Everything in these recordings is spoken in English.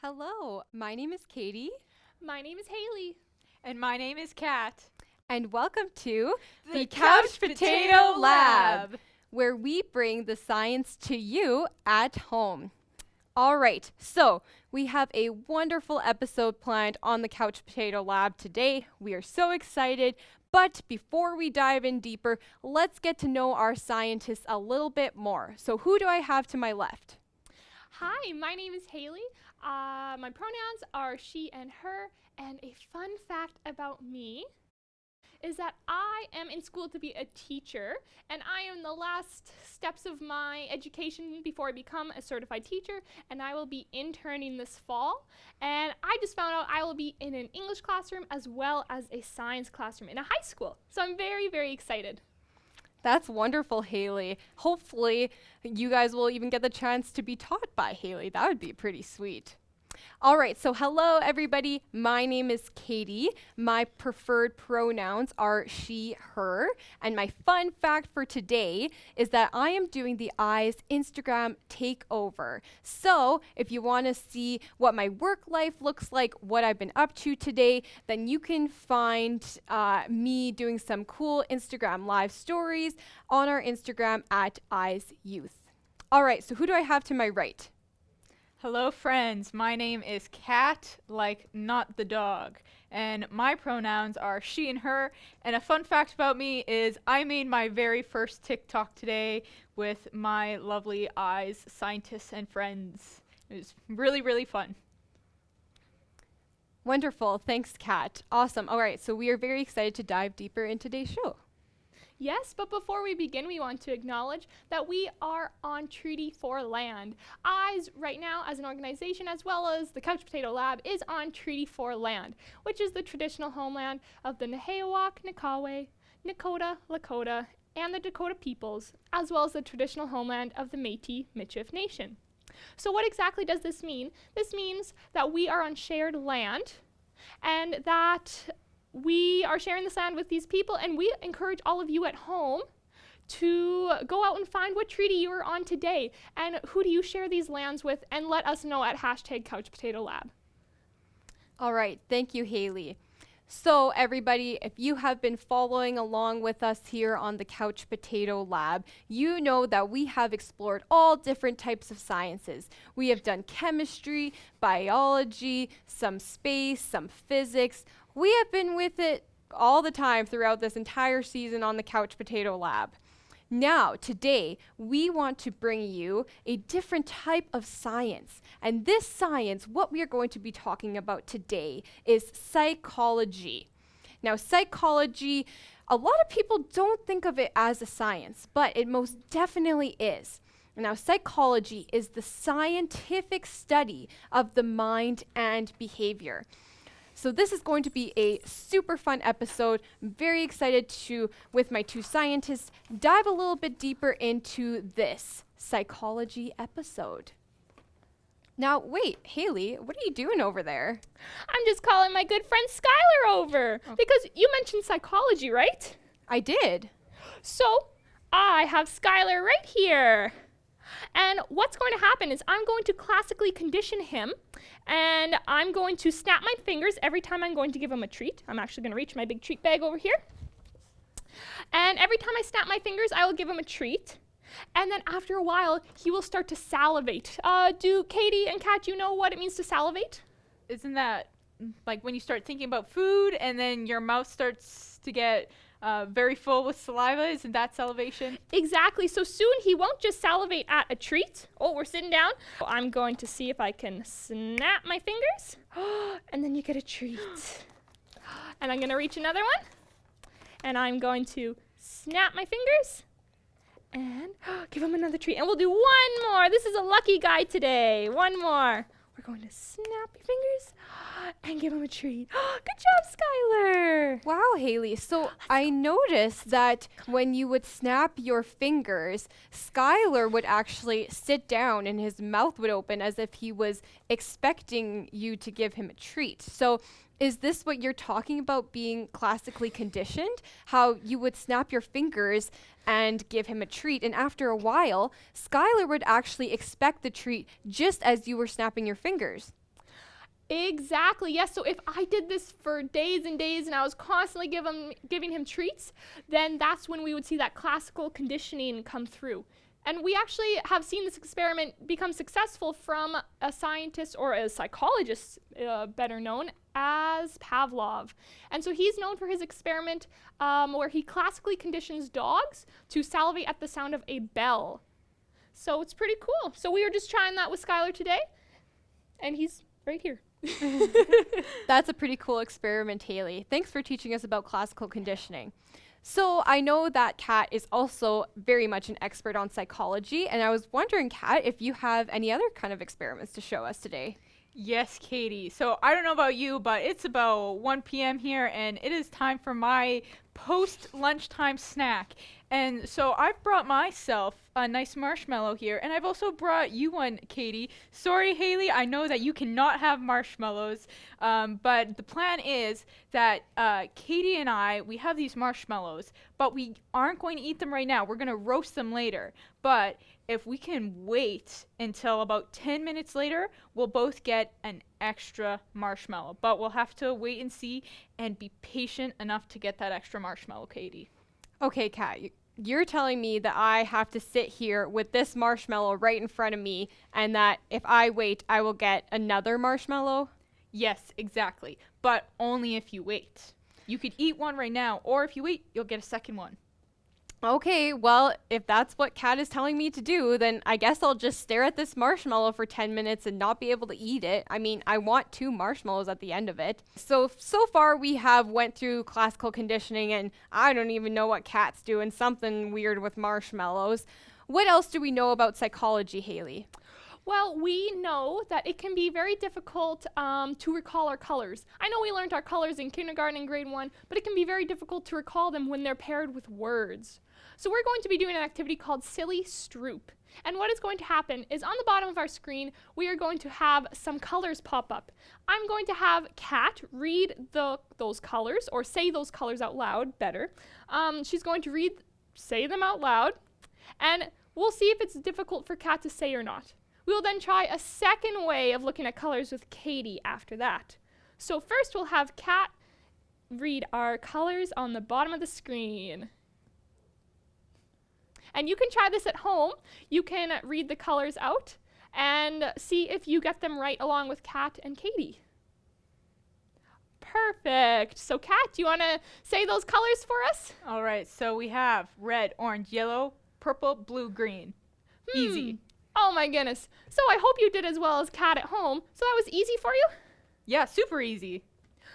Hello, my name is Katie. My name is Haley. And my name is Kat. And welcome to The Couch Potato Lab, where we bring the science to you at home. All right, so we have a wonderful episode planned on the Couch Potato Lab today. We are so excited. But before we dive in deeper, let's get to know our scientists a little bit more. So who do I have to my left? Hi, my name is Haley. My pronouns are she and her, and a fun fact about me is that I am in school to be a teacher, and I am in the last steps of my education before I become a certified teacher, and I will be interning this fall. And I just found out I will be in an English classroom as well as a science classroom in a high school. So I'm very, very excited. That's wonderful, Haley. Hopefully, you guys will even get the chance to be taught by Haley. That would be pretty sweet. All right, so hello, everybody. My name is Katie. My preferred pronouns are she, her. And my fun fact for today is that I am doing the Eyes Instagram takeover. So if you want to see what my work life looks like, what I've been up to today, then you can find me doing some cool Instagram live stories on our Instagram at Eyes Youth. All right, so who do I have to my right? Hello, friends. My name is Kat, like not the dog. And my pronouns are she and her. And a fun fact about me is I made my very first TikTok today with my lovely Eyes scientists and friends. It was really, really fun. Wonderful. Thanks, Kat. Awesome. All right, so we are very excited to dive deeper in today's show. Yes, but before we begin, we want to acknowledge that we are on Treaty 4 land. Eyes, right now, as an organization, as well as the Couch Potato Lab, is on Treaty 4 land, which is the traditional homeland of the Nehewak, Nikawe, Nakota, Lakota, and the Dakota peoples, as well as the traditional homeland of the Métis-Michif Nation. So what exactly does this mean? This means that we are on shared land, and that we are sharing this land with these people, and we encourage all of you at home to go out and find what treaty you are on today and who do you share these lands with, and let us know at #CouchPotatoLab. All right, thank you, Haley. So everybody, if you have been following along with us here on the Couch Potato Lab, you know that we have explored all different types of sciences. We have done chemistry, biology, some space, some physics. We have been with it all the time throughout this entire season on the Couch Potato Lab. Now, today, we want to bring you a different type of science. And this science, what we are going to be talking about today, is psychology. Now, psychology, a lot of people don't think of it as a science, but it most definitely is. Now, psychology is the scientific study of the mind and behavior. So this is going to be a super fun episode. I'm very excited to, with my two scientists, dive a little bit deeper into this psychology episode. Now, wait, Haley, what are you doing over there? I'm just calling my good friend Skylar over, because you mentioned psychology, right? I did. So I have Skylar right here. And what's going to happen is I'm going to classically condition him, and I'm going to snap my fingers every time I'm going to give him a treat. I'm actually going to reach my big treat bag over here. And every time I snap my fingers, I will give him a treat. And then after a while, he will start to salivate. Do Katie and Kat, you know what it means to salivate? Isn't that like when you start thinking about food and then your mouth starts to get very full with saliva? Isn't that salivation? Exactly. So soon he won't just salivate at a treat. Oh, we're sitting down. I'm going to see if I can snap my fingers. And then you get a treat. And I'm going to reach another one. And I'm going to snap my fingers. And give him another treat. And we'll do one more. This is a lucky guy today. One more. We're going to snap your fingers and give him a treat. Good job, Skylar. Wow, Haley. So I noticed that when you would snap your fingers, Skylar would actually sit down and his mouth would open as if he was expecting you to give him a treat. So is this what you're talking about, being classically conditioned? How you would snap your fingers and give him a treat, and after a while, Skylar would actually expect the treat just as you were snapping your fingers. Exactly. Yes. So if I did this for days and days and I was constantly giving him treats, then that's when we would see that classical conditioning come through. And we actually have seen this experiment become successful from a scientist, or a psychologist, better known as Pavlov. And so he's known for his experiment where he classically conditions dogs to salivate at the sound of a bell. So it's pretty cool. So we were just trying that with Skylar today, and he's right here. That's a pretty cool experiment, Haley. Thanks for teaching us about classical conditioning. So I know that Kat is also very much an expert on psychology, and I was wondering, Kat, if you have any other kind of experiments to show us today. Yes, Katie. So I don't know about you, but it's about 1 p.m. here, and it is time for my post-lunchtime snack. And so I've brought myself a nice marshmallow here, and I've also brought you one, Katie. Sorry, Haley, I know that you cannot have marshmallows, but the plan is that Katie and I, we have these marshmallows, but we aren't going to eat them right now. We're going to roast them later. But if we can wait until about 10 minutes later, we'll both get an extra marshmallow. But we'll have to wait and see and be patient enough to get that extra marshmallow, Katie. Okay, Kat, you're telling me that I have to sit here with this marshmallow right in front of me, and that if I wait, I will get another marshmallow? Yes, exactly. But only if you wait. You could eat one right now, or if you wait, you'll get a second one. Okay, well, if that's what Kat is telling me to do, then I guess I'll just stare at this marshmallow for 10 minutes and not be able to eat it. I mean, I want 2 marshmallows at the end of it. So far we have went through classical conditioning, and I don't even know what Kat's doing, something weird with marshmallows. What else do we know about psychology, Haley? Well, we know that it can be very difficult to recall our colors. I know we learned our colors in kindergarten and grade 1, but it can be very difficult to recall them when they're paired with words. So we're going to be doing an activity called Silly Stroop. And what is going to happen is on the bottom of our screen, we are going to have some colors pop up. I'm going to have Kat read those colors, or say those colors out loud better. She's going to say them out loud, and we'll see if it's difficult for Kat to say or not. We will then try a second way of looking at colors with Katie after that. So first we'll have Kat read our colors on the bottom of the screen. And you can try this at home. You can read the colors out and see if you get them right along with Kat and Katie. Perfect. So Kat, do you want to say those colors for us? All right, so we have red, orange, yellow, purple, blue, green. Easy. Oh my goodness. So I hope you did as well as Kat at home. So that was easy for you? Yeah, super easy.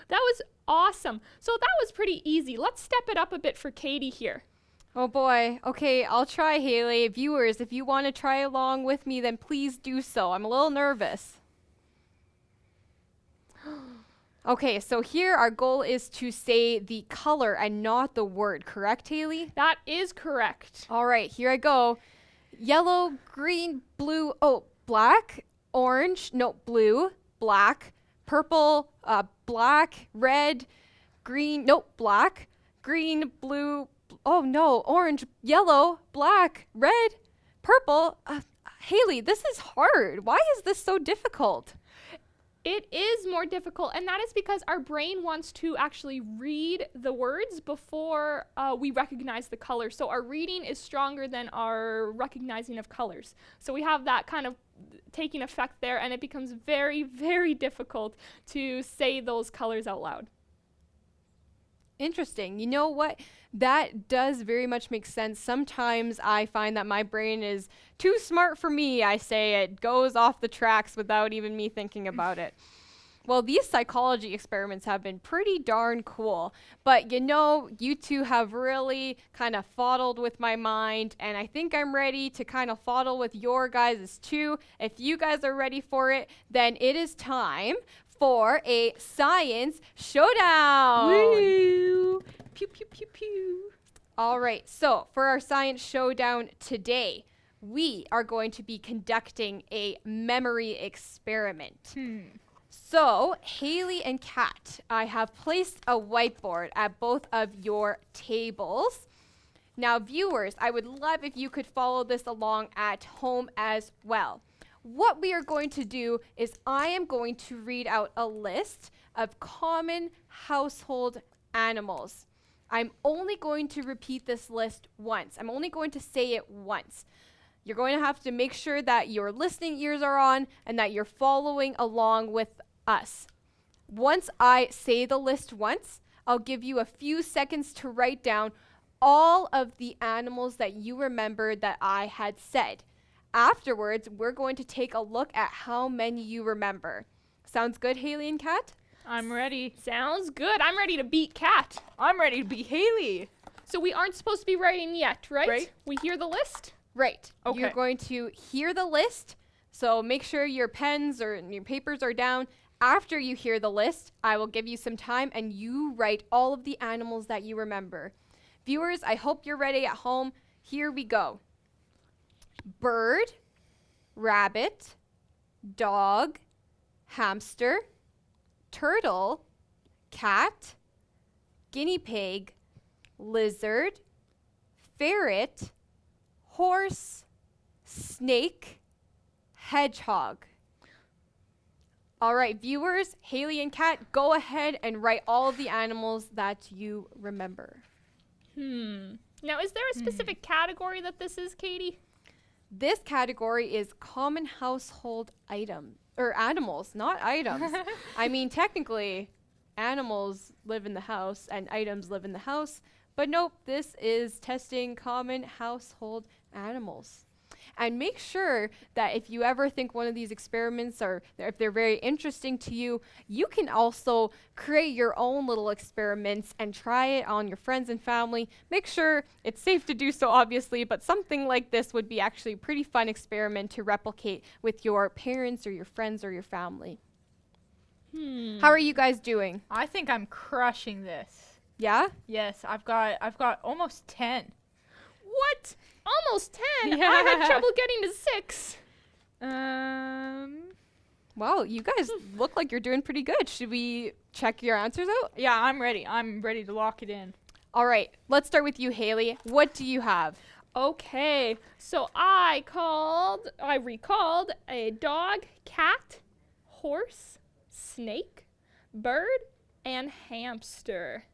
That was awesome. So that was pretty easy. Let's step it up a bit for Katie here. Oh boy. Okay, I'll try, Haley. Viewers, if you want to try along with me, then please do so. I'm a little nervous. Okay, so here our goal is to say the color and not the word, correct, Haley? That is correct. All right, here I go. Yellow, green, blue, black, orange, blue, black, purple, black, red, green, black, green, blue, orange, yellow, black, red, purple. Haley, this is hard. Why is this so difficult? It is more difficult, and that is because our brain wants to actually read the words before we recognize the color. So our reading is stronger than our recognizing of colors. So we have that kind of taking effect there, and it becomes very, very difficult to say those colors out loud. Interesting. You know what? That does very much make sense. Sometimes I find that my brain is too smart for me. I say it goes off the tracks without even me thinking about it. Well, these psychology experiments have been pretty darn cool. But you two have really kind of fuddled with my mind, and I think I'm ready to kind of fuddle with your guys' too. If you guys are ready for it, then it is time for a science showdown. Woo! Pew, pew, pew, pew. All right, so for our science showdown today, we are going to be conducting a memory experiment. So, Haley and Kat, I have placed a whiteboard at both of your tables. Now, viewers, I would love if you could follow this along at home as well. what we are going to do is I am going to read out a list of common household animals. I'm only going to repeat this list once. I'm only going to say it once. You're going to have to make sure that your listening ears are on and that you're following along with us. Once I say the list once, I'll give you a few seconds to write down all of the animals that you remember that I had said. Afterwards, we're going to take a look at how many you remember. Sounds good, Haley and Kat? I'm ready. Sounds good. I'm ready to beat Kat. I'm ready to be Haley. So we aren't supposed to be writing yet, right? Right. We hear the list? Right. Okay. You're going to hear the list, so make sure your pens or your papers are down. After you hear the list, I will give you some time and you write all of the animals that you remember. Viewers, I hope you're ready at home. Here we go. Bird, rabbit, dog, hamster, turtle, cat, guinea pig, lizard, ferret, horse, snake, hedgehog. All right, viewers, Haley and Kat, go ahead and write all of the animals that you remember. Now, is there a specific category that this is, Katie? This category is common household item or animals, not items. I mean, technically, animals live in the house and items live in the house, but nope, this is testing common household animals. And make sure that if you ever think one of these experiments or if they're very interesting to you, you can also create your own little experiments and try it on your friends and family. Make sure it's safe to do so, obviously, but something like this would be actually a pretty fun experiment to replicate with your parents or your friends or your family. How are you guys doing? I think I'm crushing this. Yeah? Yes, I've got almost 10. What? Almost 10? I Yeah. had trouble getting to 6. Wow, you guys look like you're doing pretty good. Should we check your answers out? Yeah, I'm ready. I'm ready to lock it in. All right, let's start with you, Haley. What do you have? Okay, so I recalled a dog, cat, horse, snake, bird, and hamster.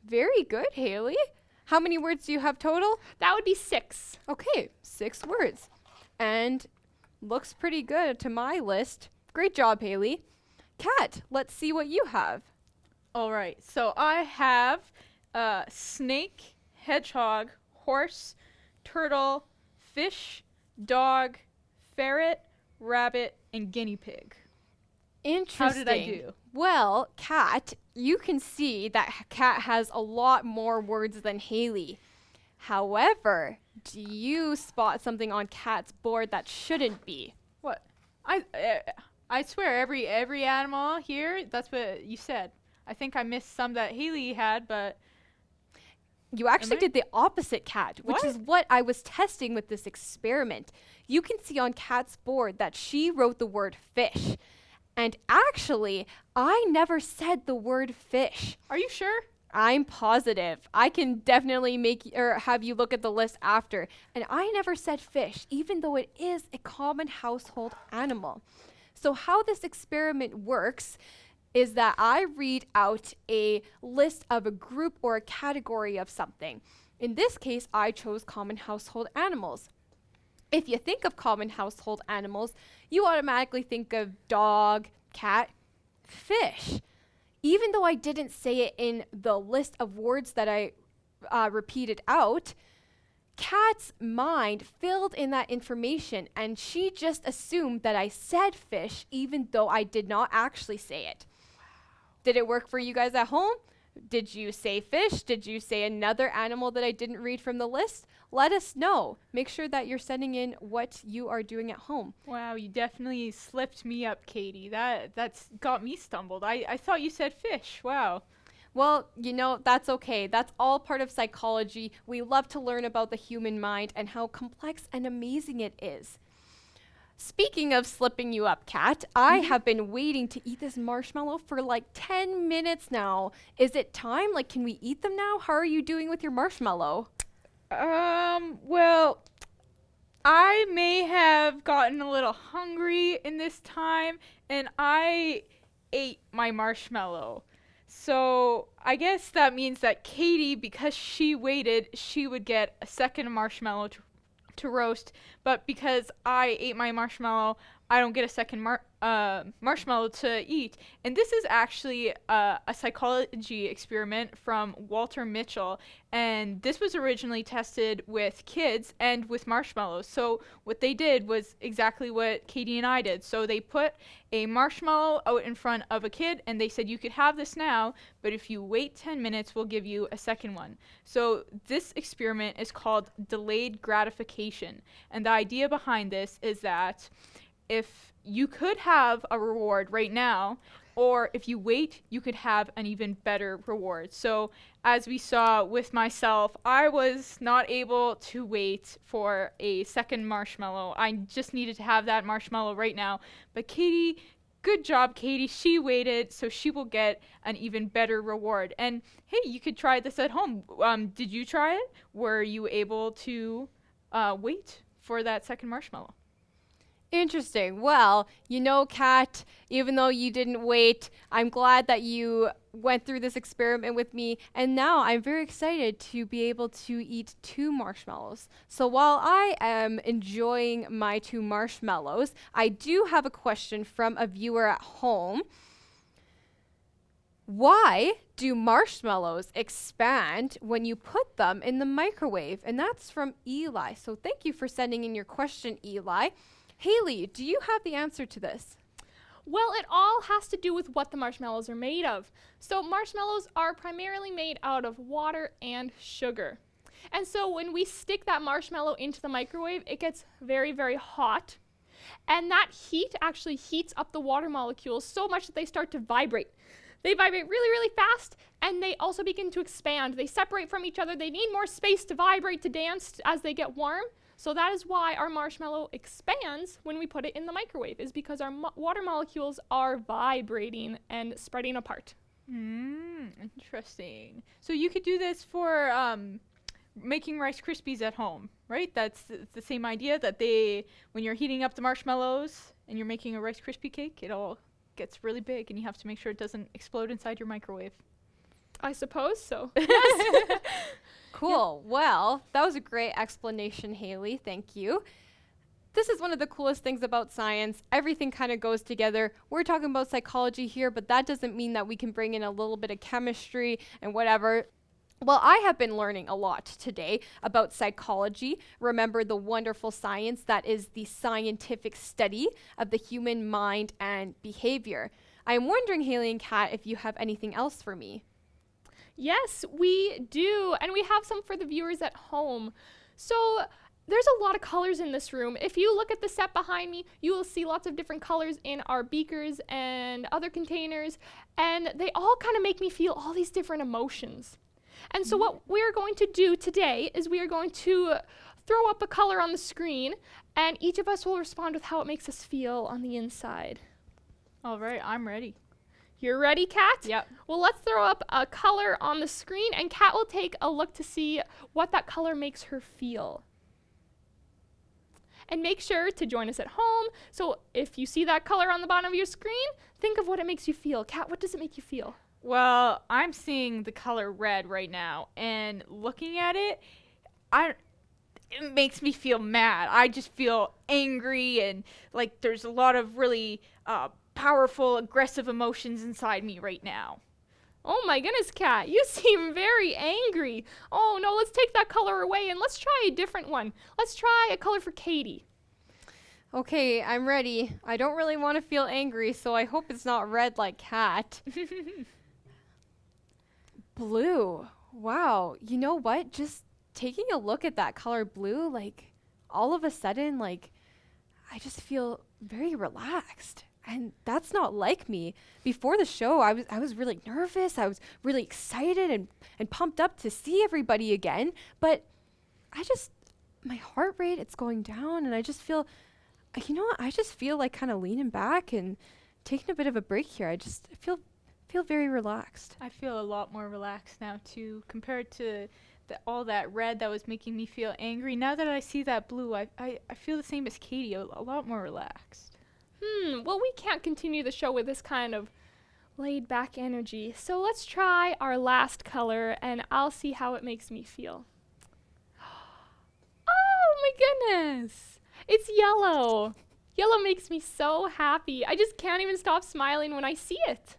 Very good, Haley. How many words do you have total? That would be 6. Okay, 6 words. And looks pretty good to my list. Great job, Haley. Kat, let's see what you have. All right, so I have snake, hedgehog, horse, turtle, fish, dog, ferret, rabbit, and guinea pig. Interesting. How did I do? Well, Kat, you can see that Kat has a lot more words than Haley. However, do you spot something on Kat's board that shouldn't be? What? I swear every animal here, that's what you said. I think I missed some that Haley had, but You actually I? did the opposite, Kat, which What? is what I was testing with this experiment. You can see on Kat's board that she wrote the word fish. And actually, I never said the word fish. are you sure? I'm positive. I can definitely have you look at the list after. And I never said fish, even though it is a common household animal. So how this experiment works is that I read out a list of a group or a category of something. In this case, I chose common household animals. If you think of common household animals, you automatically think of dog, cat, fish. Even though I didn't say it in the list of words that I repeated out, Kat's mind filled in that information and she just assumed that I said fish even though I did not actually say it. Did it work for you guys at home? Did you say fish? Did you say another animal that I didn't read from the list? Let us know. Make sure that you're sending in what you are doing at home. Wow, you definitely slipped me up, Katie. That's got me stumbled. I thought you said fish. Wow. Well, you know, that's okay. That's all part of psychology. We love to learn about the human mind and how complex and amazing it is. Speaking of slipping you up, Kat, I have been waiting to eat this marshmallow for like 10 minutes now. Is it time? Like, can we eat them now? How are you doing with your marshmallow? Well, I may have have gotten a little hungry in this time, and I ate my marshmallow. So I guess that means that Katie, because she waited, she would get a second marshmallow to roast, but because I ate my marshmallow, I don't get a second marshmallow to eat. And this is actually a psychology experiment from Walter Mitchell, and this was originally tested with kids and with marshmallows. So what they did was exactly what Katie and I did. So they put a marshmallow out in front of a kid, and they said, you could have this now, but if you wait 10 minutes, we'll give you a second one. So this experiment is called delayed gratification. And the idea behind this is that if you could have a reward right now, or if you wait, you could have an even better reward. So as we saw with myself, I was not able to wait for a second marshmallow. I just needed to have that marshmallow right now. But Katie, good job, Katie. She waited, so she will get an even better reward. And hey, you could try this at home. Did you try it? Were you able to wait for that second marshmallow? Interesting. Well, Kat, even though you didn't wait, I'm glad that you went through this experiment with me, and now I'm very excited to be able to eat 2 marshmallows. So while I am enjoying my 2 marshmallows, I do have a question from a viewer at home. Why do marshmallows expand when you put them in the microwave? And that's from Eli. So thank you for sending in your question, Eli. Haley, do you have the answer to this? Well, it all has to do with what the marshmallows are made of. So marshmallows are primarily made out of water and sugar. And so when we stick that marshmallow into the microwave, it gets very, very hot. And that heat actually heats up the water molecules so much that they start to vibrate. They vibrate really, really fast, and they also begin to expand. They separate from each other. They need more space to vibrate, to dance as they get warm. So that is why our marshmallow expands when we put it in the microwave, is because our water molecules are vibrating and spreading apart. Interesting. So you could do this for making Rice Krispies at home, right? That's the same idea that when you're heating up the marshmallows and you're making a Rice Krispie cake, it all gets really big and you have to make sure it doesn't explode inside your microwave. I suppose so. Yes. Cool. Yeah. Well, that was a great explanation, Haley. Thank you. This is one of the coolest things about science. Everything kind of goes together. We're talking about psychology here, but that doesn't mean that we can bring in a little bit of chemistry and whatever. Well, I have been learning a lot today about psychology. Remember the wonderful science that is the scientific study of the human mind and behavior. I'm wondering, Haley and Kat, if you have anything else for me. Yes, we do. And we have some for the viewers at home. So there's a lot of colors in this room. If you look at the set behind me, you will see lots of different colors in our beakers and other containers. And they all kind of make me feel all these different emotions. And so what we're going to do today is we are going to throw up a color on the screen, and each of us will respond with how it makes us feel on the inside. All right, I'm ready. You're ready, Kat? Yep. Well, let's throw up a color on the screen, and Kat will take a look to see what that color makes her feel. And make sure to join us at home. So if you see that color on the bottom of your screen, think of what it makes you feel. Kat, what does it make you feel? Well, I'm seeing the color red right now, and looking at it, it makes me feel mad. I just feel angry, and like there's a lot of really powerful, aggressive emotions inside me right now. Oh my goodness, Kat, you seem very angry. Oh no, let's take that color away and let's try a different one. Let's try a color for Katie. Okay, I'm ready. I don't really want to feel angry, so I hope it's not red like Kat. Blue. Wow. You know what? Just taking a look at that color blue, like all of a sudden, like I just feel very relaxed. And that's not like me. Before the show, I was really nervous. I was really excited and pumped up to see everybody again. But my heart rate, it's going down, and I just feel, you know what? I just feel like kind of leaning back and taking a bit of a break here. I feel very relaxed. I feel a lot more relaxed now too, compared to all that red that was making me feel angry. Now that I see that blue, I feel the same as Katie, a lot more relaxed. Well, we can't continue the show with this kind of laid back energy. So let's try our last color and I'll see how it makes me feel. Oh my goodness! It's yellow. Yellow makes me so happy. I just can't even stop smiling when I see it.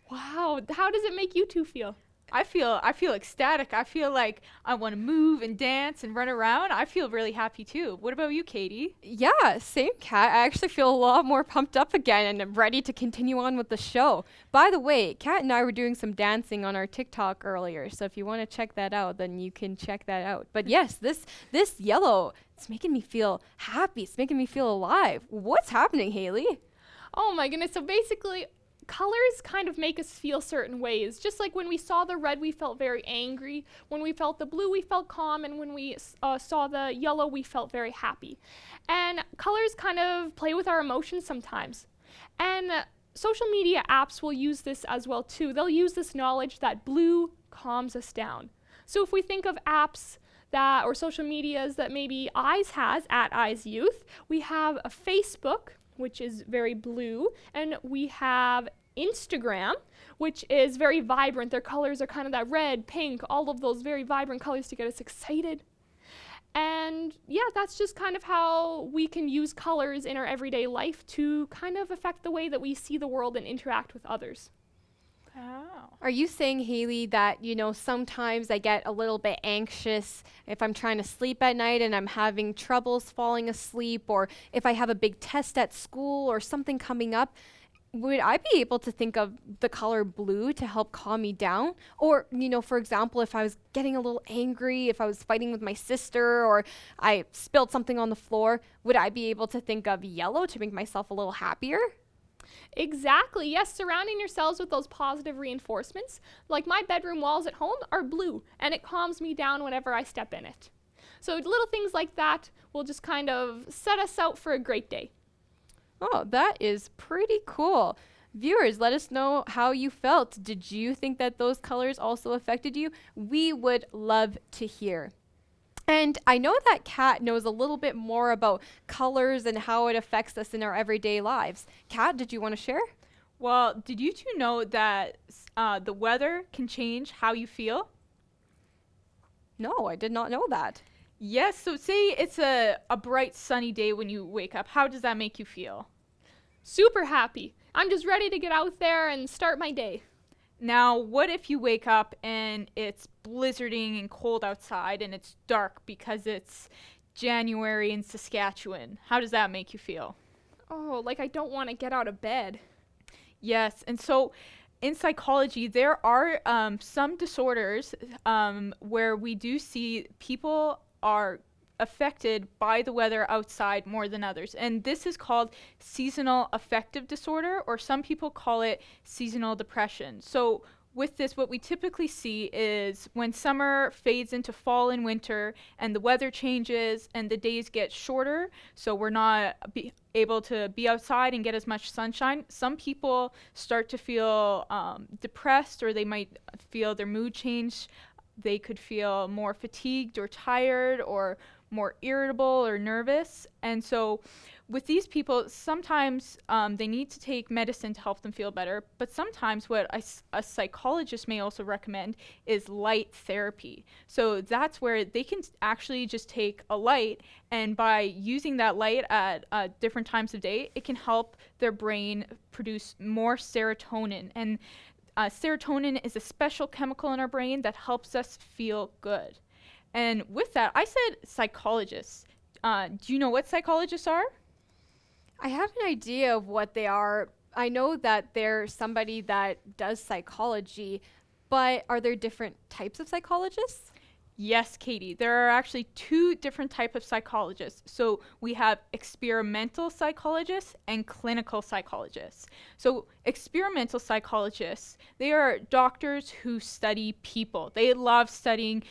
Wow, how does it make you two feel? I feel ecstatic. I feel like I want to move and dance and run around. I feel really happy too. What about you, Katie? Yeah, same, Kat. I actually feel a lot more pumped up again and I'm ready to continue on with the show. By the way, Kat and I were doing some dancing on our TikTok earlier, so if you want to check that out, then you can check that out. But yes, this yellow, it's making me feel happy. It's making me feel alive. What's happening, Haley? Oh my goodness, so basically colors kind of make us feel certain ways. Just like when we saw the red, we felt very angry. When we felt the blue, we felt calm. And when we saw the yellow, we felt very happy. And colors kind of play with our emotions sometimes. And social media apps will use this as well too. They'll use this knowledge that blue calms us down. So if we think of apps that, or social medias that maybe Eyes has, at Eyes Youth, we have a Facebook, which is very blue, and we have Instagram, which is very vibrant. Their colors are kind of that red, pink, all of those very vibrant colors to get us excited. And yeah, that's just kind of how we can use colors in our everyday life to kind of affect the way that we see the world and interact with others. Oh. Are you saying, Haley, that, sometimes I get a little bit anxious if I'm trying to sleep at night and I'm having troubles falling asleep, or if I have a big test at school or something coming up? Would I be able to think of the color blue to help calm me down? Or, for example, if I was getting a little angry, if I was fighting with my sister, or I spilled something on the floor, would I be able to think of yellow to make myself a little happier? Exactly. Yes, surrounding yourselves with those positive reinforcements. Like my bedroom walls at home are blue, and it calms me down whenever I step in it. So little things like that will just kind of set us out for a great day. Oh, that is pretty cool. Viewers, let us know how you felt. Did you think that those colors also affected you? We would love to hear. And I know that Kat knows a little bit more about colors and how it affects us in our everyday lives. Kat, did you want to share? Well, did you two know that the weather can change how you feel? No, I did not know that. Yes, so say it's a bright sunny day when you wake up. How does that make you feel? Super happy. I'm just ready to get out there and start my day. Now, what if you wake up and it's blizzarding and cold outside and it's dark because it's January in Saskatchewan? How does that make you feel? Oh, like I don't want to get out of bed. Yes, and so in psychology, there are some disorders where we do see people are affected by the weather outside more than others. And this is called seasonal affective disorder, or some people call it seasonal depression. So with this, what we typically see is when summer fades into fall and winter and the weather changes and the days get shorter, so we're not able to be outside and get as much sunshine, some people start to feel depressed, or they might feel their mood change. They could feel more fatigued or tired or more irritable or nervous. And so with these people, sometimes they need to take medicine to help them feel better, but sometimes what a psychologist may also recommend is light therapy. So that's where they can actually just take a light, and by using that light at different times of day, it can help their brain produce more serotonin. And serotonin is a special chemical in our brain that helps us feel good. And with that, I said psychologists. Do you know what psychologists are? I have an idea of what they are. I know that they're somebody that does psychology, but are there different types of psychologists? Yes, Katie. There are actually two different types of psychologists. So we have experimental psychologists and clinical psychologists. So experimental psychologists, they are doctors who study people. They love studying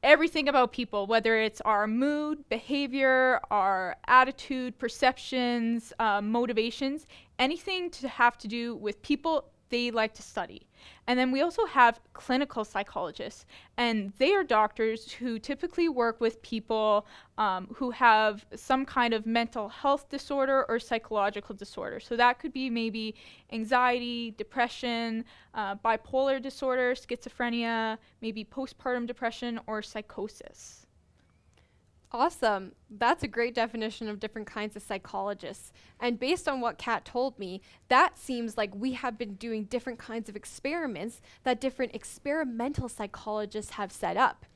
everything about people, whether it's our mood, behavior, our attitude, perceptions, motivations, anything to have to do with people, they like to study. And then we also have clinical psychologists, and they are doctors who typically work with people who have some kind of mental health disorder or psychological disorder. So that could be maybe anxiety, depression, bipolar disorder, schizophrenia, maybe postpartum depression, or psychosis. Awesome. That's a great definition of different kinds of psychologists. And based on what Kat told me, that seems like we have been doing different kinds of experiments that different experimental psychologists have set up.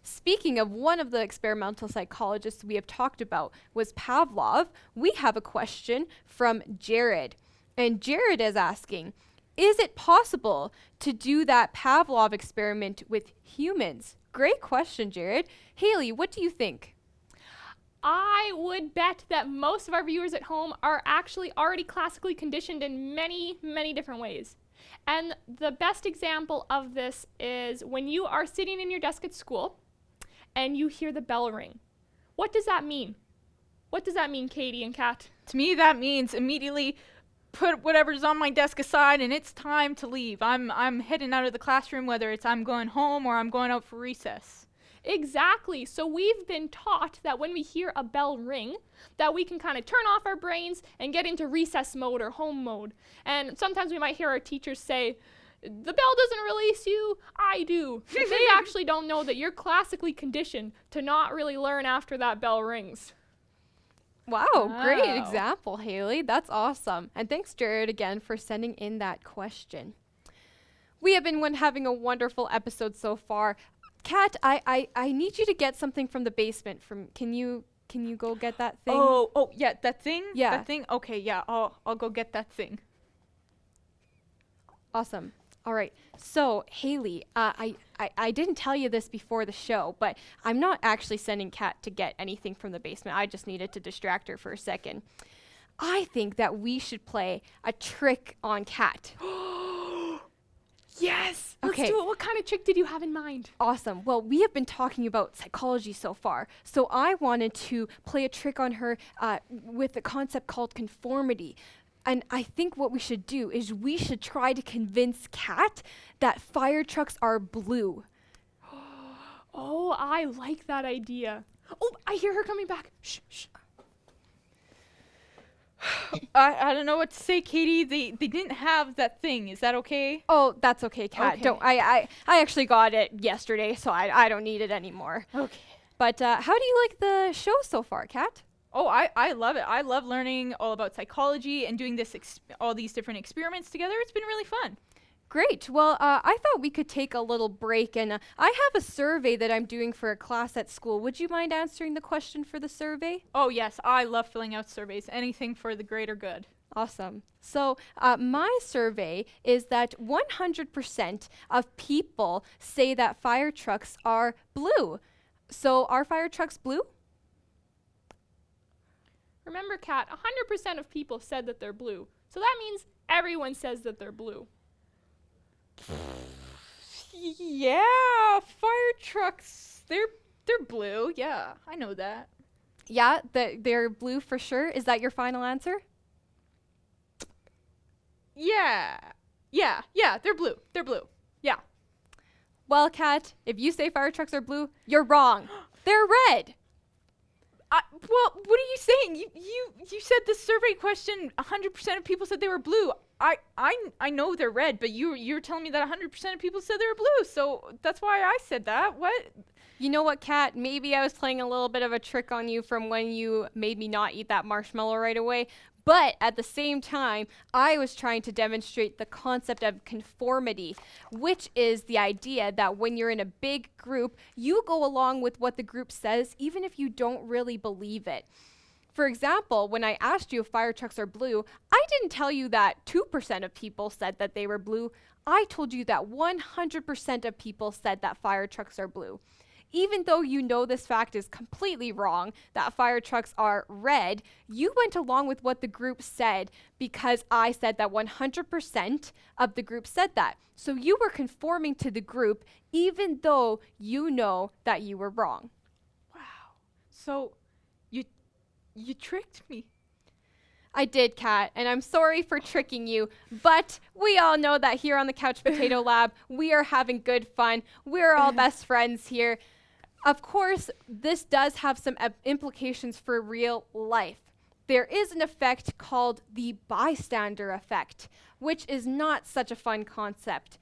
Speaking of one of the experimental psychologists we have talked about was Pavlov, we have a question from Jared. And Jared is asking, is it possible to do that Pavlov experiment with humans? Great question, Jared. Haley, what do you think? I would bet that most of our viewers at home are actually already classically conditioned in many, many different ways. And the best example of this is when you are sitting in your desk at school and you hear the bell ring. What does that mean? What does that mean, Katie and Kat? To me, that means immediately put whatever's on my desk aside and it's time to leave. I'm heading out of the classroom, whether it's I'm going home or I'm going out for recess. Exactly. So we've been taught that when we hear a bell ring, that we can kind of turn off our brains and get into recess mode or home mode. And sometimes we might hear our teachers say, the bell doesn't release you, I do. But they actually don't know that you're classically conditioned to not really learn after that bell rings. Wow, great Wow. example, Haley. That's awesome. And thanks, Jared, again for sending in that question. We have been having a wonderful episode so far. Kat, I need you to get something from the basement. Can you go get that thing? Oh, yeah, that thing? Yeah. That thing? Okay, yeah, I'll go get that thing. Awesome. All right. So, Haley, I didn't tell you this before the show, but I'm not actually sending Kat to get anything from the basement. I just needed to distract her for a second. I think that we should play a trick on Kat. Yes! Okay. Let's do it. What kind of trick did you have in mind? Awesome. Well, we have been talking about psychology so far. So I wanted to play a trick on her with a concept called conformity. And I think what we should do is we should try to convince Kat that fire trucks are blue. Oh, I like that idea. Oh, I hear her coming back. Shh, shh. I don't know what to say, Katie. They didn't have that thing. Is that okay? Oh, that's okay, Kat. Okay. Don't. I actually got it yesterday, so I don't need it anymore. Okay. But how do you like the show so far, Kat? Oh, I love it. I love learning all about psychology and doing this all these different experiments together. It's been really fun. Great. Well, I thought we could take a little break, and I have a survey that I'm doing for a class at school. Would you mind answering the question for the survey? Oh, yes. I love filling out surveys. Anything for the greater good. Awesome. So my survey is that 100% of people say that fire trucks are blue. So are fire trucks blue? Remember, Kat, 100% of people said that they're blue. So that means everyone says that they're blue. Yeah, fire trucks. They're blue. Yeah, I know that. Yeah, they're blue for sure. Is that your final answer? Yeah, they're blue. They're blue. Yeah. Well, Kat, if you say fire trucks are blue, you're wrong. They're red. Well, what are you saying? You said the survey question 100% of people said they were blue. I know they're red, but you're telling me that 100% of people said they were blue. So that's why I said that. What? You know what, Kat? Maybe I was playing a little bit of a trick on you from when you made me not eat that marshmallow right away. But at the same time, I was trying to demonstrate the concept of conformity, which is the idea that when you're in a big group, you go along with what the group says, even if you don't really believe it. For example, when I asked you if fire trucks are blue, I didn't tell you that 2% of people said that they were blue. I told you that 100% of people said that fire trucks are blue. Even though you know this fact is completely wrong, that fire trucks are red, you went along with what the group said because I said that 100% of the group said that. So you were conforming to the group even though you know that you were wrong. Wow. So you tricked me. I did, Kat, and I'm sorry for tricking you, but we all know that here on the Couch Potato Lab, we are having good fun. We're all best friends here. Of course, this does have some implications for real life. There is an effect called the bystander effect, which is not such a fun concept.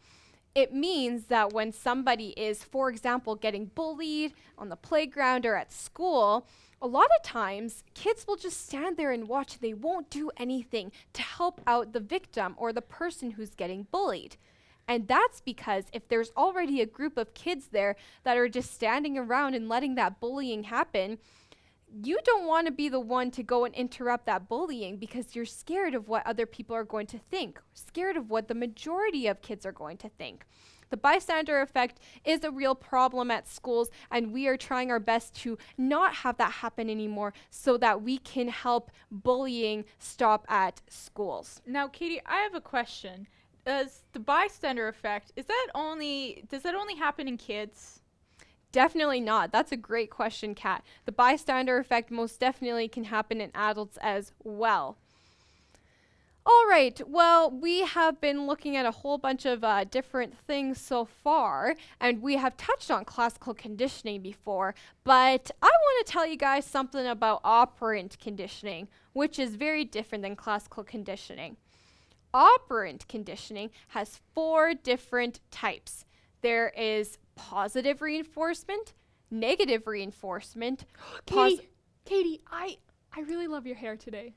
It means that when somebody is, for example, getting bullied on the playground or at school, a lot of times kids will just stand there and watch. They won't do anything to help out the victim or the person who's getting bullied. And that's because if there's already a group of kids there that are just standing around and letting that bullying happen, you don't want to be the one to go and interrupt that bullying because you're scared of what other people are going to think, scared of what the majority of kids are going to think. The bystander effect is a real problem at schools, and we are trying our best to not have that happen anymore so that we can help bullying stop at schools. Now, Katie, I have a question. Does the bystander effect, does that only happen in kids? Definitely not. That's a great question, Kat. The bystander effect most definitely can happen in adults as well. All right, well, we have been looking at a whole bunch of different things so far, and we have touched on classical conditioning before, but I want to tell you guys something about operant conditioning, which is very different than classical conditioning. Operant conditioning has 4 different types. There is positive reinforcement, negative reinforcement. Katie, I really love your hair today.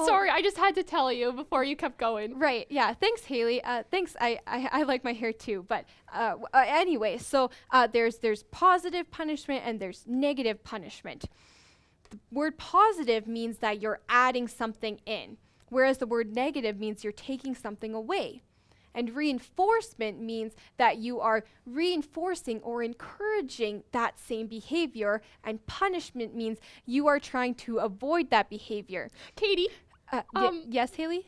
Sorry, I just had to tell you before you kept going. Right, yeah. Thanks, Haley. Thanks. I like my hair too. But anyway, so there's positive punishment and there's negative punishment. The word positive means that you're adding something in, whereas the word negative means you're taking something away. And reinforcement means that you are reinforcing or encouraging that same behavior, and punishment means you are trying to avoid that behavior. Katie, yes, Haley?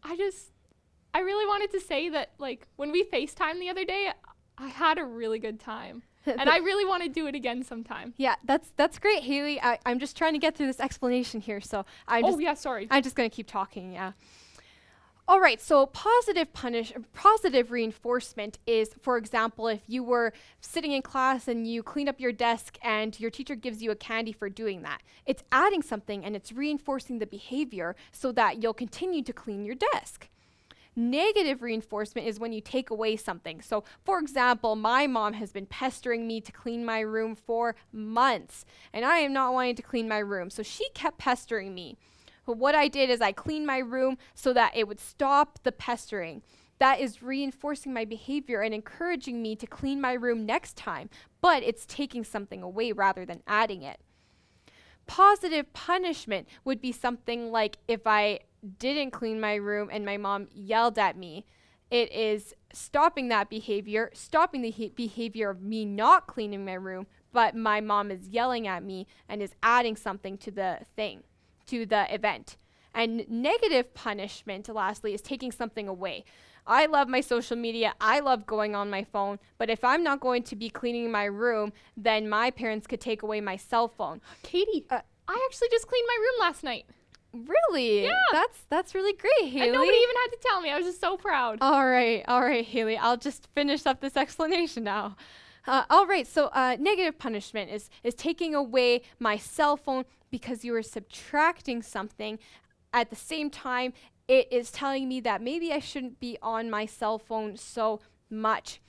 I really wanted to say that, like, when we FaceTimed the other day, I had a really good time. And I really want to do it again sometime. Yeah, that's great, Haley. I'm just trying to get through this explanation here, so I'm just going to keep talking, yeah. All right, so positive reinforcement is, for example, if you were sitting in class and you clean up your desk and your teacher gives you a candy for doing that. It's adding something and it's reinforcing the behavior so that you'll continue to clean your desk. Negative reinforcement is when you take away something. So, for example, my mom has been pestering me to clean my room for months, and I am not wanting to clean my room, so she kept pestering me. But what I did is I cleaned my room so that it would stop the pestering. That is reinforcing my behavior and encouraging me to clean my room next time, but it's taking something away rather than adding it. Positive punishment would be something like if I didn't clean my room and my mom yelled at me. It is stopping that behavior, stopping the behavior of me not cleaning my room, but my mom is yelling at me and is adding something to the thing, to the event. And negative punishment, lastly, is taking something away. I love my social media. I love going on my phone. But if I'm not going to be cleaning my room, then my parents could take away my cell phone. Katie, I actually just cleaned my room last night. Really? Yeah. That's really great, Haley. And nobody even had to tell me. I was just so proud. All right, Haley. I'll just finish up this explanation now. All right, so negative punishment is taking away my cell phone because you are subtracting something. At the same time, it is telling me that maybe I shouldn't be on my cell phone so much.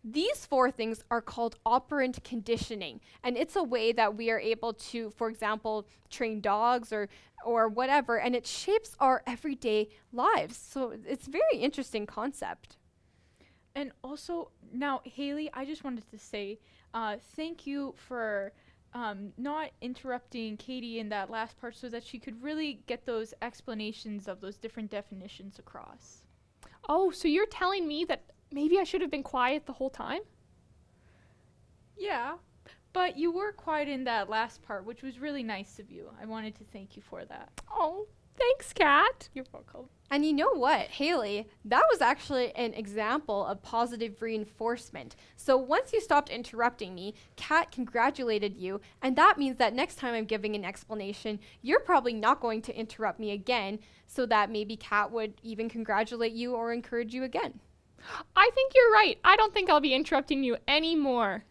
These 4 things are called operant conditioning, and it's a way that we are able to, for example, train dogs or whatever, and it shapes our everyday lives. So it's a very interesting concept. And also, now, Haley, I just wanted to say thank you for not interrupting Katie in that last part so that she could really get those explanations of those different definitions across. Oh, so you're telling me that maybe I should have been quiet the whole time? Yeah, but you were quiet in that last part, which was really nice of you. I wanted to thank you for that. Oh, Thanks, Kat. You're welcome. And you know what, Haley, that was actually an example of positive reinforcement. So once you stopped interrupting me, Kat congratulated you, and that means that next time I'm giving an explanation, you're probably not going to interrupt me again, so that maybe Kat would even congratulate you or encourage you again. I think you're right. I don't think I'll be interrupting you anymore.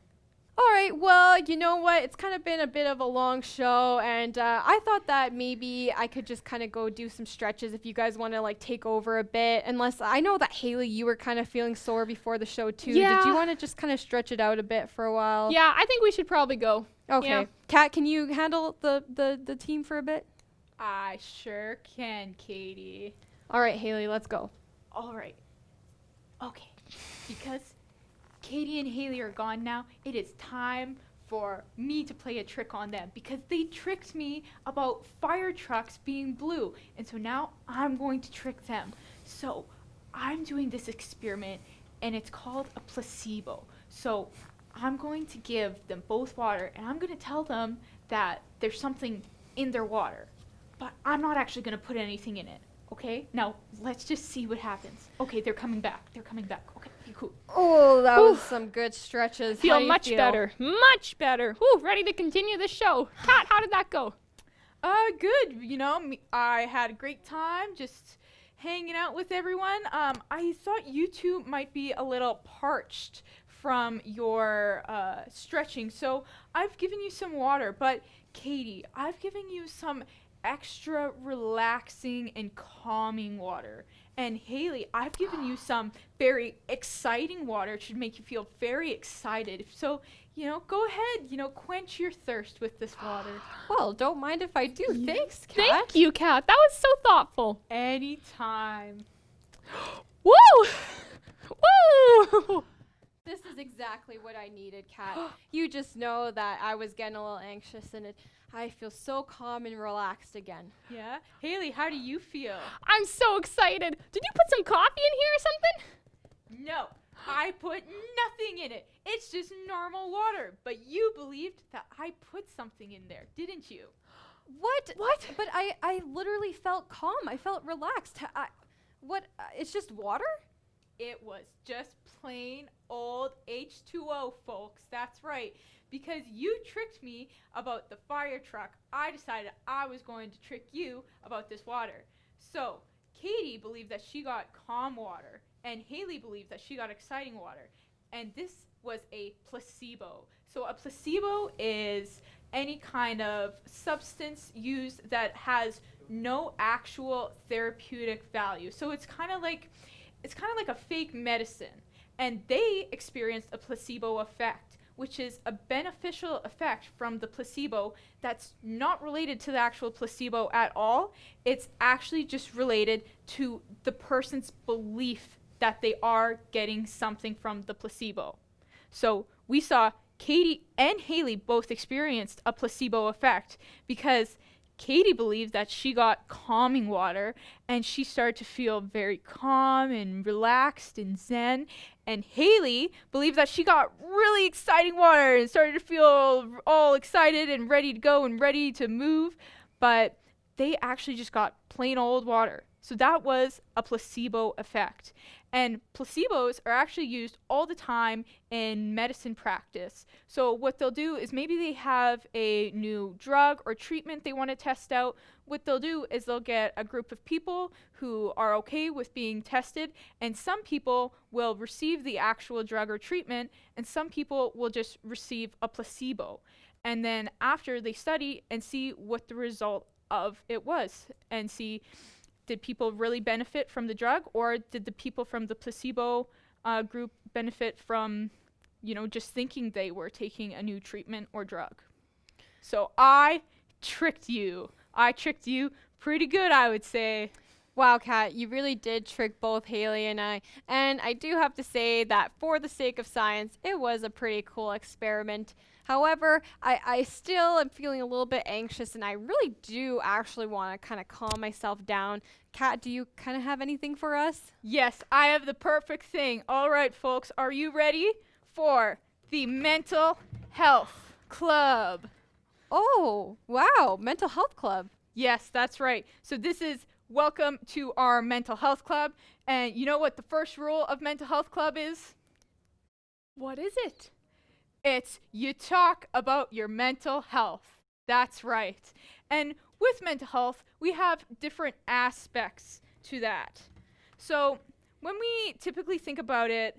All right, well, you know what? It's kind of been a bit of a long show, and I thought that maybe I could just kind of go do some stretches if you guys want to like take over a bit. Unless I know that Haley, you were kind of feeling sore before the show too. Yeah. Did you want to just kind of stretch it out a bit for a while? Yeah, I think we should probably go. Okay. Yeah. Kat, can you handle the team for a bit? I sure can, Katie. All right, Haley, let's go. All right. Okay. Because Katie and Haley are gone now, it is time for me to play a trick on them because they tricked me about fire trucks being blue. And so now I'm going to trick them. So I'm doing this experiment and it's called a placebo. So I'm going to give them both water and I'm going to tell them that there's something in their water. But I'm not actually going to put anything in it. Okay, now let's just see what happens. Okay, they're coming back. Okay, cool. Oh, that Whew. was some good stretches. How Feel do you much better. Much better. Whew, ready to continue the show. Kat, how did that go? Good. You know, I had a great time just hanging out with everyone. I thought you two might be a little parched from your stretching, so I've given you some water. But Katie, I've given you some extra relaxing and calming water. And Haley, I've given you some very exciting water. It should make you feel very excited. So, you know, go ahead, you know, quench your thirst with this water. Well, don't mind if I do. Thanks, Kat. Thank you, Kat. That was so thoughtful. Anytime. Woo! Woo! This is exactly what I needed, Kat. You just know that I was getting a little anxious and I feel so calm and relaxed again. Yeah? Haley, how do you feel? I'm so excited. Did you put some coffee in here or something? No, I put nothing in it. It's just normal water. But you believed that I put something in there, didn't you? What? But I literally felt calm. I felt relaxed. It's just water? It was just plain old H2O, folks. That's right. Because you tricked me about the fire truck, I decided I was going to trick you about this water. So, Katie believed that she got calm water, and Haley believed that she got exciting water. And this was a placebo. So, a placebo is any kind of substance used that has no actual therapeutic value. So, it's kind of like a fake medicine. And they experienced a placebo effect, which is a beneficial effect from the placebo that's not related to the actual placebo at all. It's actually just related to the person's belief that they are getting something from the placebo. So we saw Katie and Haley both experienced a placebo effect because Katie believed that she got calming water and she started to feel very calm and relaxed and zen. And Haley believed that she got really exciting water and started to feel all excited and ready to go and ready to move. But they actually just got plain old water. So that was a placebo effect. And placebos are actually used all the time in medicine practice. So what they'll do is maybe they have a new drug or treatment they want to test out. What they'll do is they'll get a group of people who are okay with being tested, and some people will receive the actual drug or treatment, and some people will just receive a placebo. And then after they study and see what the result of it was and see, did people really benefit from the drug, or did the people from the placebo group benefit from, you know, just thinking they were taking a new treatment or drug? So I tricked you. I tricked you pretty good, I would say. Wow, Kat, you really did trick both Haley and I. And I do have to say that for the sake of science, it was a pretty cool experiment. However, I still am feeling a little bit anxious, and I really do actually want to kind of calm myself down. Kat, do you kind of have anything for us? Yes, I have the perfect thing. All right, folks, are you ready for the Mental Health Club? Oh, wow, mental health club. Yes, that's right. So this is welcome to our mental health club. And you know what the first rule of mental health club is? What is it? It's you talk about your mental health. That's right. And with mental health, we have different aspects to that. So when we typically think about it,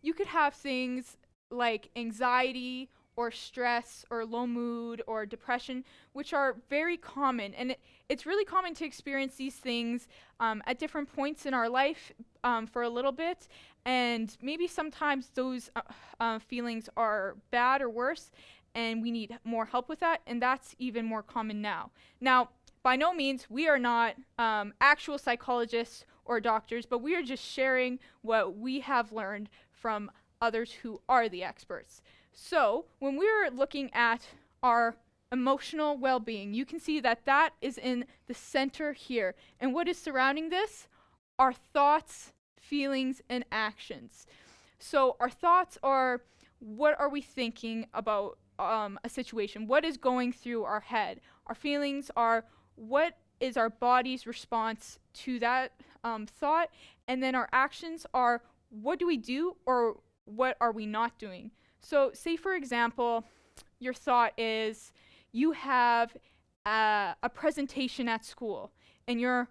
you could have things like anxiety or stress or low mood or depression, which are very common. And it's really common to experience these things at different points in our life for a little bit. And maybe sometimes those feelings are bad or worse, and we need more help with that. And that's even more common now. Now, by no means, we are not actual psychologists or doctors, but we are just sharing what we have learned from others who are the experts. So when we're looking at our emotional well-being, you can see that that is in the center here. And what is surrounding this? Our thoughts, feelings, and actions. So our thoughts are, what are we thinking about a situation? What is going through our head? Our feelings are, what is our body's response to that thought? And then our actions are, what do we do or what are we not doing? So say, for example, your thought is you have a presentation at school and you're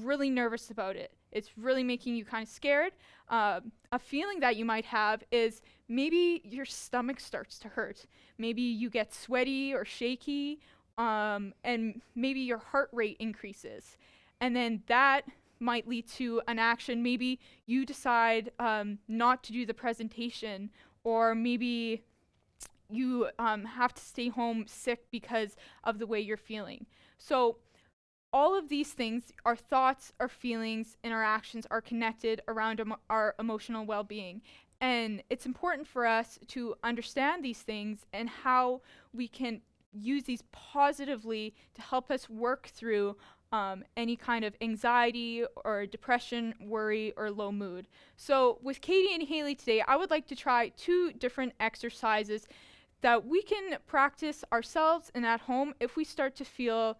really nervous about it. It's really making you kind of scared. A feeling that you might have is maybe your stomach starts to hurt. Maybe you get sweaty or shaky, and maybe your heart rate increases. And then that might lead to an action. Maybe you decide not to do the presentation, or maybe you have to stay home sick because of the way you're feeling. So all of these things, our thoughts, our feelings, and our actions are connected around our emotional well-being. And it's important for us to understand these things and how we can use these positively to help us work through any kind of anxiety or depression, worry, or low mood. So with Katie and Haley today, I would like to try 2 different exercises that we can practice ourselves and at home if we start to feel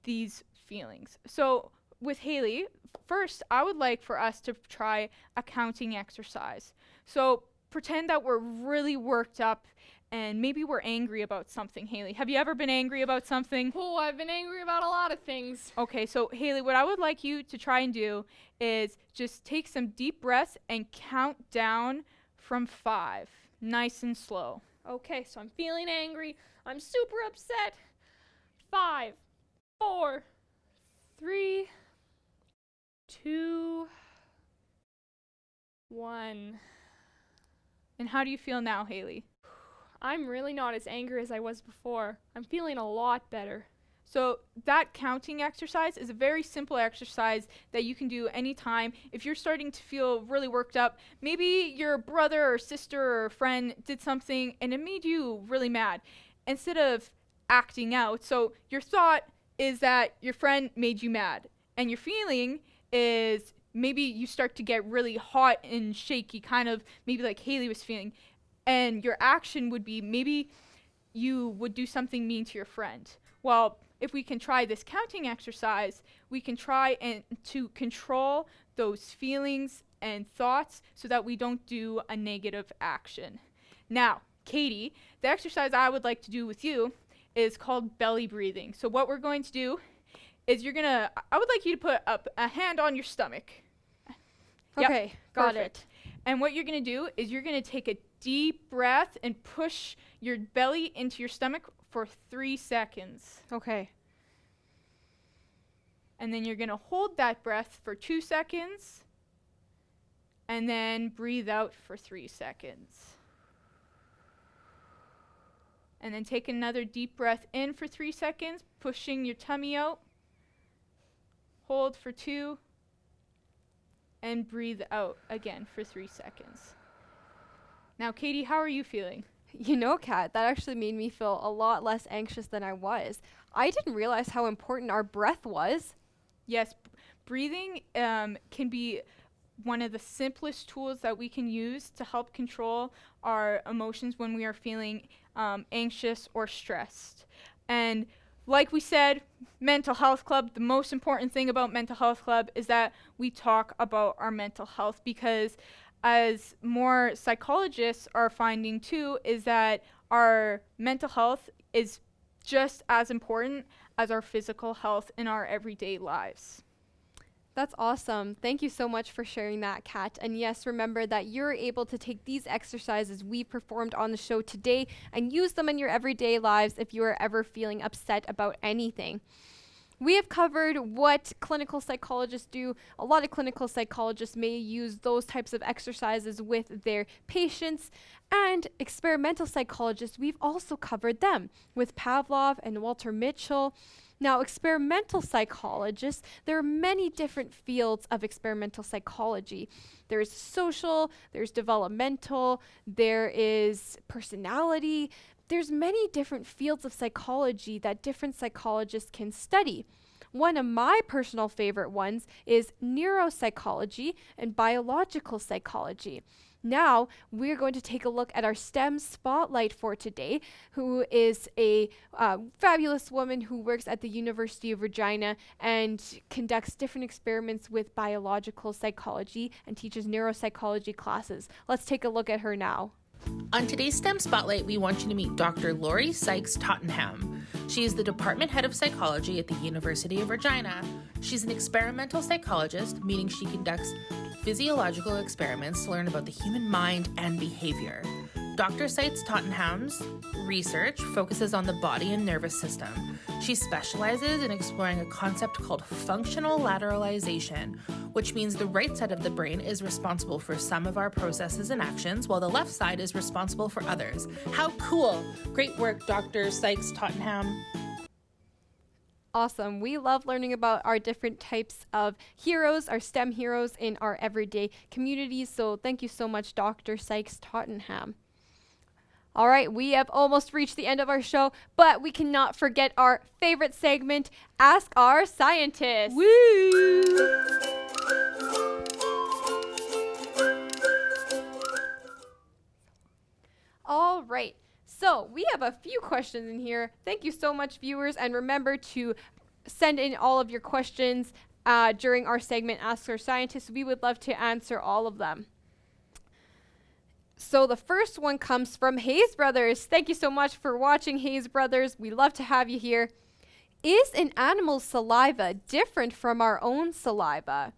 these feelings. So with Haley, first I would like for us to try a counting exercise. So pretend that we're really worked up and maybe we're angry about something. Haley, have you ever been angry about something? Oh, I've been angry about a lot of things. Okay, so Haley, what I would like you to try and do is just take some deep breaths and count down from 5, nice and slow. Okay, so I'm feeling angry. I'm super upset. 5, 4, 3, 2, 1. And how do you feel now, Haley? I'm really not as angry as I was before. I'm feeling a lot better. So that counting exercise is a very simple exercise that you can do anytime. If you're starting to feel really worked up, maybe your brother or sister or friend did something and it made you really mad. Instead of acting out, so your thought is that your friend made you mad, and your feeling is maybe you start to get really hot and shaky, kind of maybe like Haley was feeling. And your action would be maybe you would do something mean to your friend. Well, if we can try this counting exercise, we can try and to control those feelings and thoughts so that we don't do a negative action. Now, Katie, the exercise I would like to do with you is called belly breathing. So what we're going to do is I would like you to put up a hand on your stomach. Okay, Yep, got perfect. it. And what you're going to do is you're going to take a deep breath and push your belly into your stomach for 3 seconds. Okay. And then you're going to hold that breath for 2 seconds. And then breathe out for 3 seconds. And then take another deep breath in for 3 seconds, pushing your tummy out. Hold for 2. And breathe out again for 3 seconds. Now, Katie, how are you feeling? You know, Kat, that actually made me feel a lot less anxious than I was. I didn't realize how important our breath was. Yes, breathing can be one of the simplest tools that we can use to help control our emotions when we are feeling anxious or stressed. And like we said, Mental Health Club, the most important thing about Mental Health Club is that we talk about our mental health, because as more psychologists are finding too, is that our mental health is just as important as our physical health in our everyday lives. That's awesome. Thank you so much for sharing that, Kat. And yes, remember that you're able to take these exercises we performed on the show today and use them in your everyday lives if you are ever feeling upset about anything. We have covered what clinical psychologists do. A lot of clinical psychologists may use those types of exercises with their patients, and experimental psychologists, we've also covered them with Pavlov and Walter Mitchell. Now, experimental psychologists, there are many different fields of experimental psychology. There's social, there's developmental, there is personality. There's many different fields of psychology that different psychologists can study. One of my personal favorite ones is neuropsychology and biological psychology. Now, we're going to take a look at our STEM spotlight for today, who is a fabulous woman who works at the University of Regina and conducts different experiments with biological psychology and teaches neuropsychology classes. Let's take a look at her now. On today's STEM Spotlight, we want you to meet Dr. Laurie Sykes-Tottenham. She is the Department Head of Psychology at the University of Regina. She's an experimental psychologist, meaning she conducts physiological experiments to learn about the human mind and behavior. Dr. Sykes-Tottenham's research focuses on the body and nervous system. She specializes in exploring a concept called functional lateralization, which means the right side of the brain is responsible for some of our processes and actions, while the left side is responsible for others. How cool! Great work, Dr. Sykes-Tottenham. Awesome. We love learning about our different types of heroes, our STEM heroes in our everyday communities. So thank you so much, Dr. Sykes-Tottenham. All right, we have almost reached the end of our show, but we cannot forget our favorite segment, Ask Our Scientist. Woo! All right. So we have a few questions in here. Thank you so much, viewers. And remember to send in all of your questions during our segment, Ask Our Scientist. We would love to answer all of them. So the first one comes from Hayes Brothers. Thank you so much for watching, Hayes Brothers. We love to have you here. Is an animal's saliva different from our own saliva?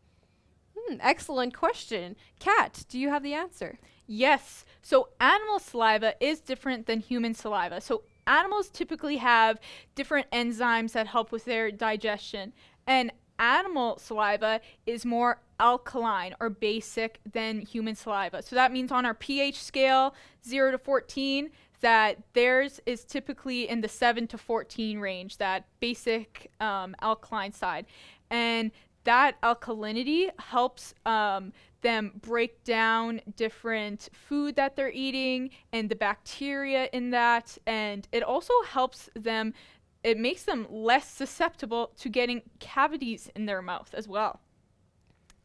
Excellent question. Kat, do you have the answer? Yes. So animal saliva is different than human saliva. So animals typically have different enzymes that help with their digestion. And animal saliva is more alkaline or basic than human saliva. So that means on our pH scale, 0 to 14, that theirs is typically in the 7 to 14 range, that basic alkaline side. And that alkalinity helps them break down different food that they're eating and the bacteria in that. And it also helps them, it makes them less susceptible to getting cavities in their mouth as well.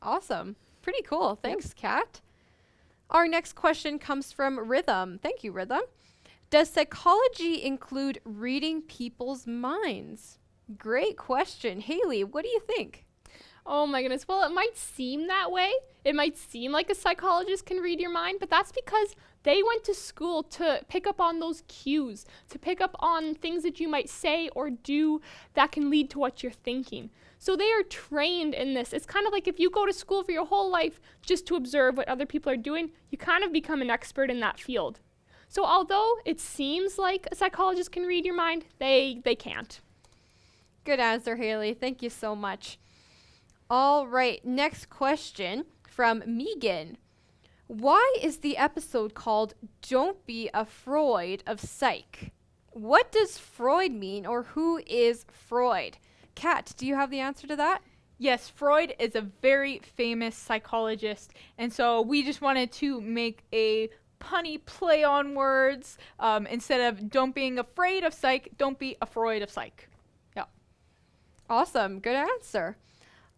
Awesome. Pretty cool. Thanks, Kat. Our next question comes from Rhythm. Thank you, Rhythm. Does psychology include reading people's minds? Great question. Haley, what do you think? Oh my goodness. Well, it might seem that way. It might seem like a psychologist can read your mind, but that's because they went to school to pick up on those cues, to pick up on things that you might say or do that can lead to what you're thinking. So they are trained in this. It's kind of like if you go to school for your whole life just to observe what other people are doing, you kind of become an expert in that field. So although it seems like a psychologist can read your mind, they can't. Good answer, Haley. Thank you so much. All right, next question from Megan. Why is the episode called Don't Be a Freud of Psych? What does Freud mean, or who is Freud? Kat, do you have the answer to that? Yes, Freud is a very famous psychologist, and so we just wanted to make a punny play on words. Instead of don't being afraid of psych, don't be a Freud of psych. Yeah. Awesome. Good answer.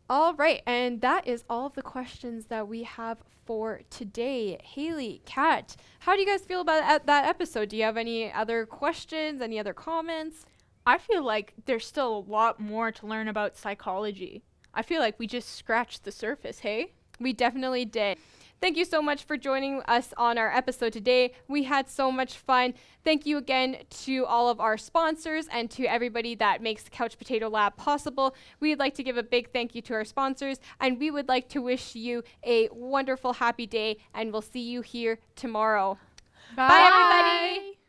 All right, and that is all of the questions that we have for today. Haley, Kat, how do you guys feel about that episode? Do you have any other questions, any other comments? I feel like there's still a lot more to learn about psychology. I feel like we just scratched the surface, hey? We definitely did. Thank you so much for joining us on our episode today. We had so much fun. Thank you again to all of our sponsors and to everybody that makes the Couch Potato Lab possible. We'd like to give a big thank you to our sponsors, and we would like to wish you a wonderful, happy day, and we'll see you here tomorrow. Bye, Bye everybody!